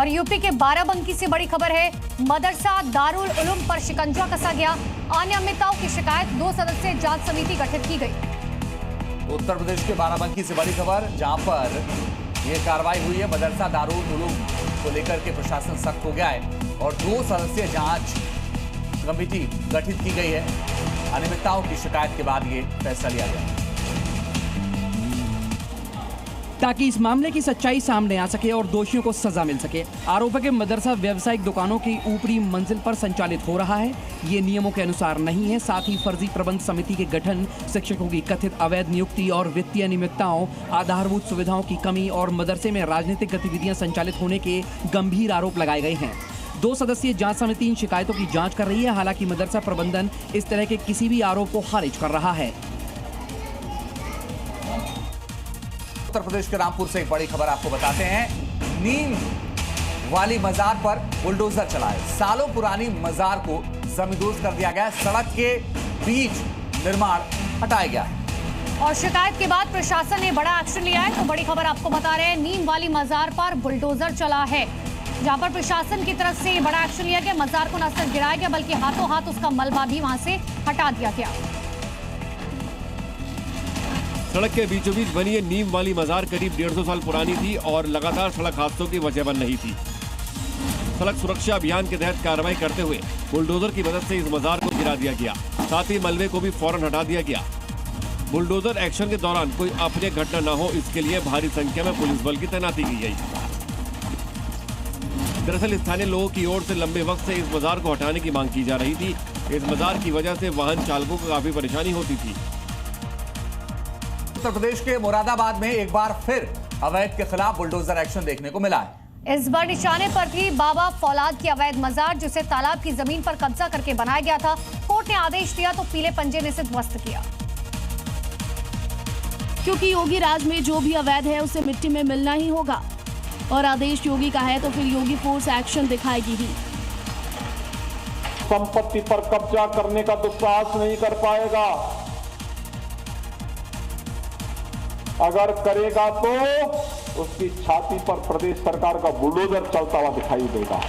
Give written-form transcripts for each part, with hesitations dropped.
और यूपी के बाराबंकी से बड़ी खबर है, मदरसा दारुल उलूम पर शिकंजा कसा गया। अनियमितताओं की शिकायत, 2 सदस्यीय जांच समिति गठित की गई। उत्तर प्रदेश के बाराबंकी से बड़ी खबर, जहां पर यह कार्रवाई हुई है। मदरसा दारुल उलूम को लेकर के प्रशासन सख्त हो गया है और 2 सदस्यीय जांच कमेटी गठित की गई है। अनियमितताओं की शिकायत के बाद ये फैसला लिया गया ताकि इस मामले की सच्चाई सामने आ सके और दोषियों को सजा मिल सके। आरोप है कि मदरसा व्यावसायिक दुकानों की ऊपरी मंजिल पर संचालित हो रहा है। ये नियमों के अनुसार नहीं है। साथ ही फर्जी प्रबंध समिति के गठन, शिक्षकों की कथित अवैध नियुक्ति और वित्तीय अनियमितताओं, आधारभूत सुविधाओं की कमी और मदरसे में राजनीतिक गतिविधियां संचालित होने के गंभीर आरोप लगाए गए हैं। 2 सदस्यीय जांच समिति इन शिकायतों की जांच कर रही है। हालांकि मदरसा प्रबंधन इस तरह के किसी भी आरोप को खारिज कर रहा है। उत्तर प्रदेश के रामपुर से एक बड़ी खबर आपको बताते हैं। नीम वाली मजार पर बुलडोजर चला है। सालों पुरानी मजार को जमींदोज कर दिया गया। सड़क के बीच निर्माण हटाया गया है और शिकायत के बाद प्रशासन ने बड़ा एक्शन लिया है। तो बड़ी खबर आपको बता रहे हैं, नीम वाली मजार पर बुलडोजर चला है, जहां पर प्रशासन की तरफ से बड़ा एक्शन लिया गया। मजार को न सिर्फ गिराया गया बल्कि हाथों हाथ उसका मलबा भी वहां से हटा दिया गया। सड़क के बीचों बीच बनी ये नीम वाली मजार करीब 150 साल पुरानी थी और लगातार सड़क हादसों की वजह बन रही थी। सड़क सुरक्षा अभियान के तहत कार्रवाई करते हुए बुलडोजर की मदद से इस मजार को गिरा दिया गया। साथ ही मलबे को भी फौरन हटा दिया गया। बुलडोजर एक्शन के दौरान कोई अप्रिय घटना न हो, इसके लिए भारी संख्या में पुलिस बल की तैनाती की गई। दरअसल स्थानीय लोगों की ओर से लंबे वक्त से इस मजार को हटाने की मांग की जा रही थी। इस मजार की वजह से वाहन चालकों को काफी परेशानी होती थी। उत्तर प्रदेश के मुरादाबाद में एक बार फिर अवैध के खिलाफ बुलडोजर एक्शन देखने को मिला है। इस बार निशाने पर थी बाबा फौलाद की अवैध मजार, जिसे तालाब की जमीन पर कब्जा करके बनाया गया था। कोर्ट ने आदेश दिया तो पीले पंजे ने इसे ध्वस्त किया। क्योंकि योगी राज में जो भी अवैध है उसे मिट्टी में मिलना ही होगा और आदेश योगी का है तो फिर योगी फोर्स एक्शन दिखाएगी ही। संपत्ति पर कब्जा करने का दुस्साहस नहीं कर पाएगा। अगर करेगा तो उसकी छाती पर प्रदेश सरकार का बुलडोजर चलता हुआ दिखाई देगा।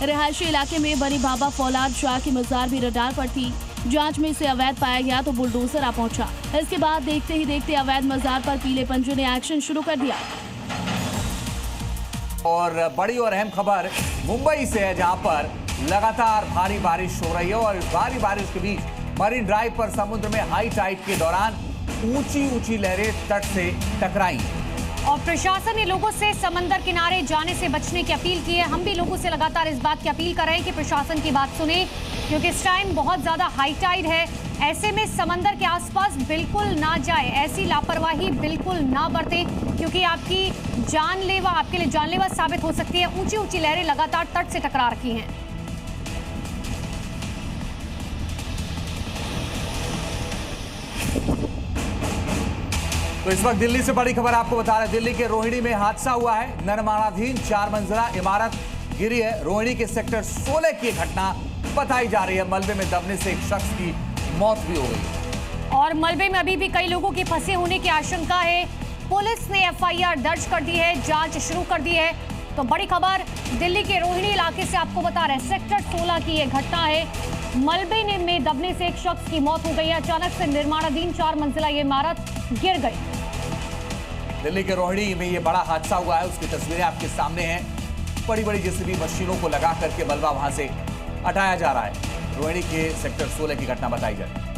रिहायशी इलाके में बनी बाबा फौलाद शाह की मजार भी रडार पर थी। जांच में इसे अवैध पाया गया तो बुलडोजर आ पहुंचा। इसके बाद देखते ही देखते अवैध मजार पर पीले पंजे ने एक्शन शुरू कर दिया। और बड़ी और अहम खबर मुंबई से है, जहां पर लगातार भारी बारिश हो रही है और भारी बारिश के बीच मरीन ड्राइव पर समुद्र में हाई टाइड के दौरान ऊंची लहरें तट से टकराई और प्रशासन ने लोगों से समंदर किनारे जाने से बचने की अपील की है। हम भी लोगों से लगातार इस बात की अपील कर रहे हैं कि प्रशासन की बात सुने, क्योंकि इस टाइम बहुत ज्यादा हाई टाइड है। ऐसे में समंदर के आसपास बिल्कुल ना जाए, ऐसी लापरवाही बिल्कुल ना बरते, क्योंकि आपकी आपके लिए जानलेवा साबित हो सकती है। ऊंची लहरें लगातार तट से टकरा रखी हैं। तो इस वक्त दिल्ली से बड़ी खबर आपको बता रहे हैं। दिल्ली के रोहिणी में हादसा हुआ है। निर्माणाधीन 4 मंजिला इमारत गिरी है। रोहिणी के सेक्टर 16 की घटना बताई जा रही है। मलबे में दबने से एक शख्स की मौत भी हो गई और मलबे में अभी भी कई लोगों के फंसे होने की आशंका है। पुलिस ने FIR दर्ज कर दी है, जांच शुरू कर दी है। तो बड़ी खबर दिल्ली के रोहिणी इलाके से आपको बता रहे हैं। सेक्टर 16 की यह घटना है। मलबे में दबने से एक शख्स की मौत हो गई है। अचानक से निर्माणाधीन 4 मंजिला ये इमारत गिर गई। दिल्ली के रोहिणी में ये बड़ा हादसा हुआ है, उसकी तस्वीरें आपके सामने हैं। बड़ी जेसीबी मशीनों को लगा करके मलबा वहां से हटाया जा रहा है। रोहिणी के सेक्टर 16 की घटना बताई जाए।